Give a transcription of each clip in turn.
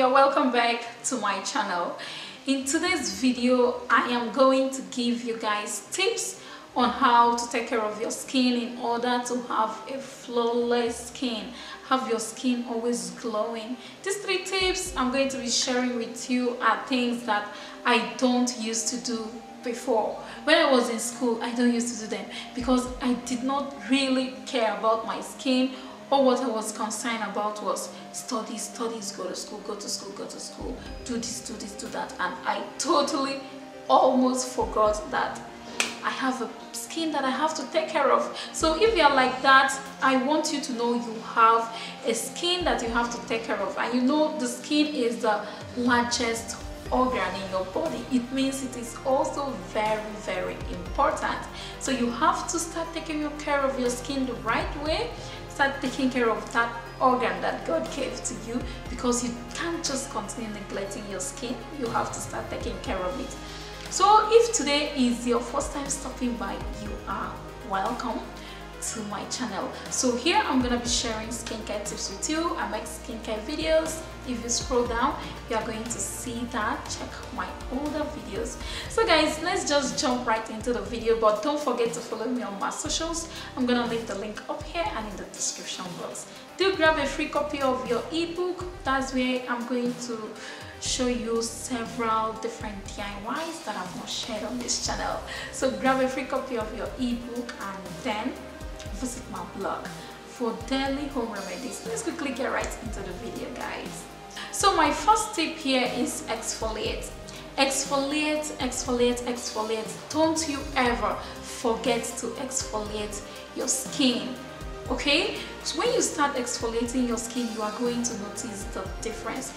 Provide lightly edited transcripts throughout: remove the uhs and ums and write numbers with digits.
you're welcome back to my channel. In today's video I am going to give you guys tips on how to take care of your skin in order to have a flawless skin, have your skin always glowing. These 3 tips I'm going to be sharing with you are things that I don't used to do before. When I was in school, I don't used to do them because I did not really care about my skin. All what I was concerned about was studies, go to school, do this, do that, and I totally almost forgot that I have a skin that I have to take care of. So if you're like that, I want you to know you have a skin that you have to take care of, and you know the skin is the largest organ in your body. It means it is also very important. So you have to start taking care of your skin the right way. Start taking care of that organ that God gave to you, because you can't just continue neglecting your skin. You have to start taking care of it. So if today is your first time stopping by, you are welcome to my channel. So here I'm gonna be sharing skincare tips with you. I make skincare videos. If you scroll down, you are going to see that. Check my older videos. So guys, let's just jump right into the video, but don't forget to follow me on my socials. I'm gonna leave the link up here and in the description box. Do grab a free copy of your ebook. That's where I'm going to show you several different DIYs that I've not shared on this channel. So grab a free copy of your ebook and then visit my blog for daily home remedies. Let's quickly get right into the video, guys. So my first tip here is exfoliate. Exfoliate. Don't you ever forget to exfoliate your skin. Okay, so when you start exfoliating your skin, you are going to notice the difference.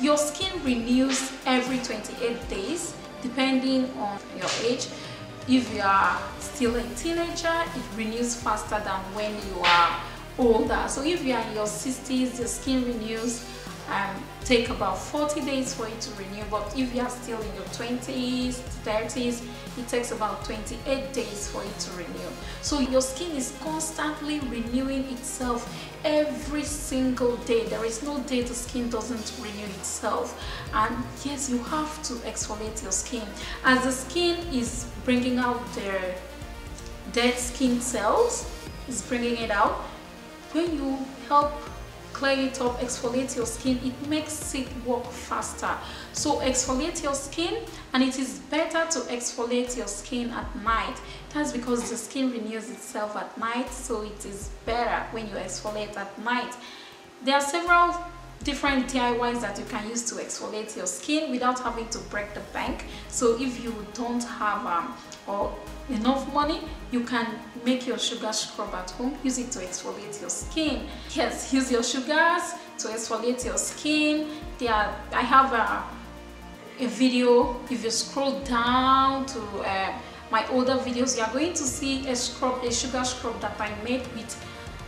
Your skin renews every 28 days depending on your age. If you are still a teenager, it renews faster than when you are older. So if you are in your 60s, your skin renews take about 40 days for it to renew. But if you are still in your 20s, 30s, it takes about 28 days for it to renew. So your skin is constantly renewing itself every single day. There is no day the skin doesn't renew itself. And yes, you have to exfoliate your skin. As the skin is bringing out their dead skin cells, it's bringing it out. When you help clear it up, exfoliate your skin, it makes it work faster. So exfoliate your skin, and it is better to exfoliate your skin at night. That's because the skin renews itself at night, so it is better when you exfoliate at night. There are several different DIYs that you can use to exfoliate your skin without having to break the bank. So if you don't have enough money, you can make your sugar scrub at home. Use it to exfoliate your skin. Yes, use your sugars to exfoliate your skin. I have a video. If you scroll down to my older videos, you are going to see a sugar scrub that I made with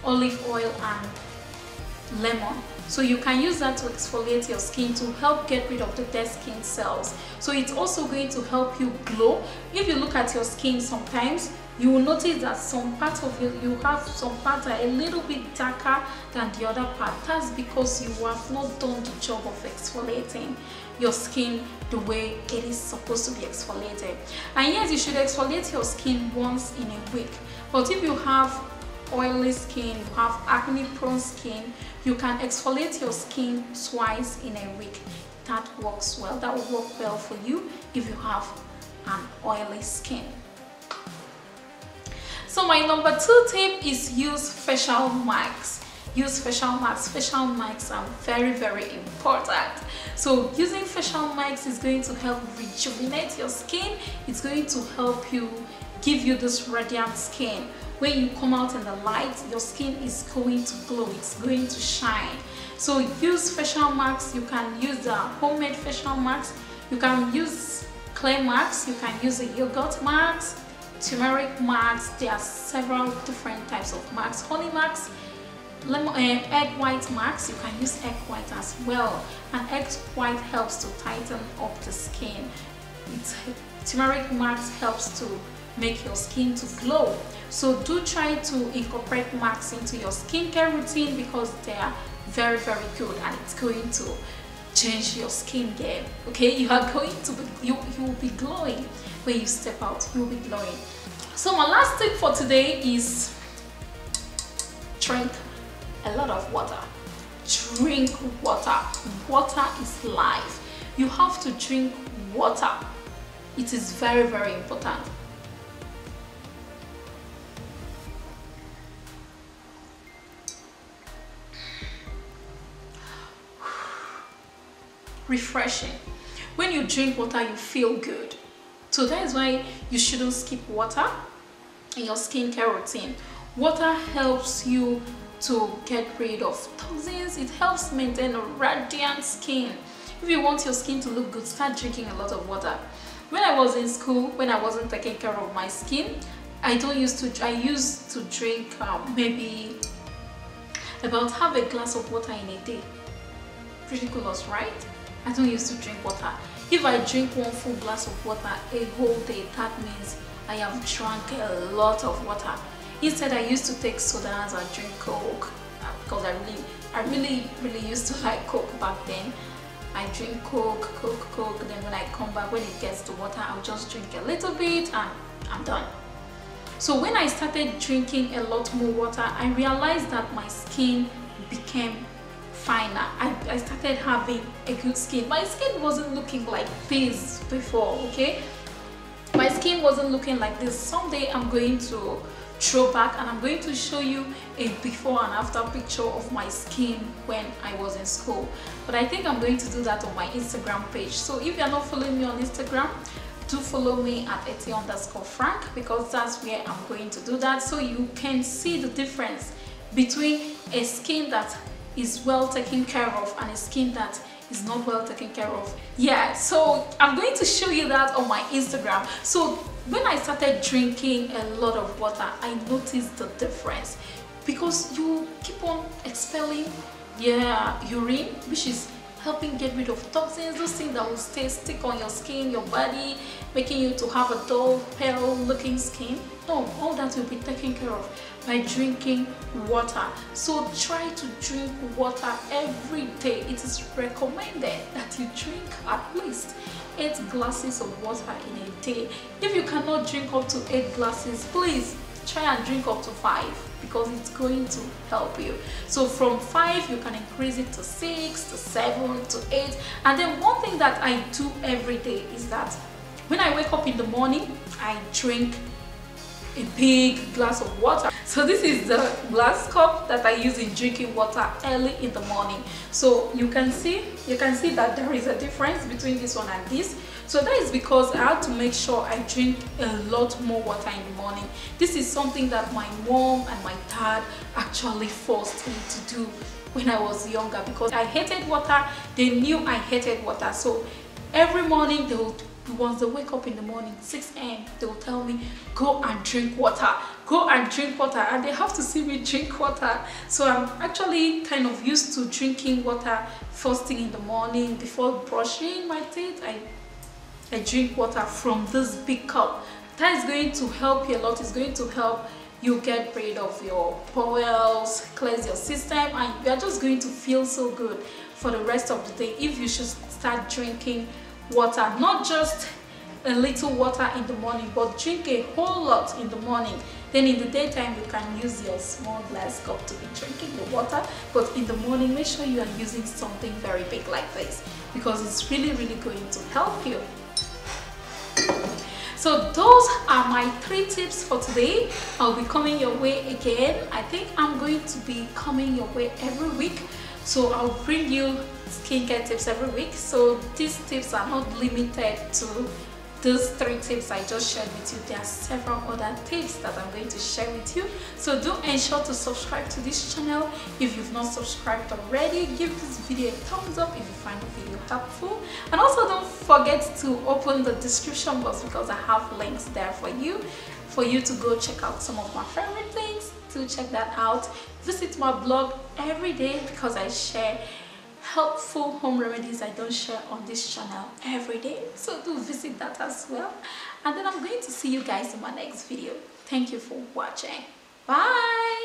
olive oil and lemon. So you can use that to exfoliate your skin to help get rid of the dead skin cells. So it's also going to help you glow. If you look at your skin, sometimes you will notice that some parts of you have some parts are a little bit darker than the other part. That's because you have not done the job of exfoliating your skin the way it is supposed to be exfoliated. And yes, you should exfoliate your skin once in a week. But if you have oily skin, you have acne prone skin, you can exfoliate your skin twice in a week. That works well. That will work well for you if you have an oily skin. So my number 2 tip is use facial masks. Use facial masks. Facial masks are very important. So using facial masks is going to help rejuvenate your skin. It's going to help you, give you this radiant skin. When you come out in the light, your skin is going to glow, it's going to shine. So use facial masks. You can use the homemade facial masks, you can use clay masks, you can use a yogurt mask, turmeric masks. There are several different types of masks. Honey masks, egg white masks. You can use egg white as well, and egg white helps to tighten up the skin. Turmeric mask helps to make your skin to glow. So do try to incorporate masks into your skincare routine because they are very good, and it's going to change your skin game. Okay, you are going to be, you will be glowing when you step out. You will be glowing. So my last tip for today is drink a lot of water. Drink water. Water is life. You have to drink water. It is very, very important. Refreshing. When you drink water, you feel good. So that is why you shouldn't skip water in your skincare routine. Water helps you to get rid of toxins. It helps maintain a radiant skin. If you want your skin to look good, start drinking a lot of water. When I was in school, when I wasn't taking care of my skin, I used to drink maybe about half a glass of water in a day. Ridiculous, right? I don't used to drink water. If I drink one full glass of water a whole day, that means I have drunk a lot of water. Instead, I used to take sodas and drink Coke because I really used to like Coke back then. I drink Coke. Then when I come back, when it gets to water, I'll just drink a little bit and I'm done. So when I started drinking a lot more water, I realized that my skin became finer. I started having a good skin. My skin wasn't looking like this before, okay? My skin wasn't looking like this. Someday I'm going to throw back and I'm going to show you a before and after picture of my skin when I was in school. But I think I'm going to do that on my Instagram page. So if you're not following me on Instagram, do follow me at @eti_frank, because that's where I'm going to do that, so you can see the difference between a skin that is well taken care of and a skin that is not well taken care of. Yeah, so I'm going to show you that on my Instagram. So when I started drinking a lot of water, I noticed the difference, because you keep on expelling urine, which is helping get rid of toxins, those things that will stick on your skin, your body, making you to have a dull, pale looking skin. No, all that will be taken care of by drinking water. So try to drink water every day. It is recommended that you drink at least 8 glasses of water in a day. If you cannot drink up to 8 glasses, please try and drink up to 5, because it's going to help you. So from 5 you can increase it to 6, to 7, to 8. And then one thing that I do every day is that when I wake up in the morning, I drink a big glass of water. So this is the glass cup that I use in drinking water early in the morning. So you can see that there is a difference between this one and this. So that is because I have to make sure I drink a lot more water in the morning. This is something that my mom and my dad actually forced me to do when I was younger, because I hated water. They knew I hated water. So every morning once they wake up in the morning, 6 a.m, they will tell me, go and drink water, go and drink water, and they have to see me drink water. So I'm actually kind of used to drinking water first thing in the morning. Before brushing my teeth, I drink water from this big cup. That is going to help you a lot. It's going to help you get rid of your bowels, cleanse your system, and you are just going to feel so good for the rest of the day if you should start drinking water. Not just a little water in the morning, but drink a whole lot in the morning. Then in the daytime you can use your small glass cup to be drinking the water, but in the morning make sure you are using something very big like this, because it's really going to help you. So those are my 3 tips for today. I'll be coming your way again. I think I'm going to be coming your way every week. So I'll bring you skincare tips every week. So these tips are not limited to those 3 tips I just shared with you. There are several other tips that I'm going to share with you. So do ensure to subscribe to this channel. If you've not subscribed already, give this video a thumbs up if you find the video helpful. And also don't forget to open the description box, because I have links there for you to go check out some of my favorite things. Do check that out. Visit my blog every day, because I share helpful home remedies I don't share on this channel every day. So do visit that as well. And then I'm going to see you guys in my next video. Thank you for watching. Bye.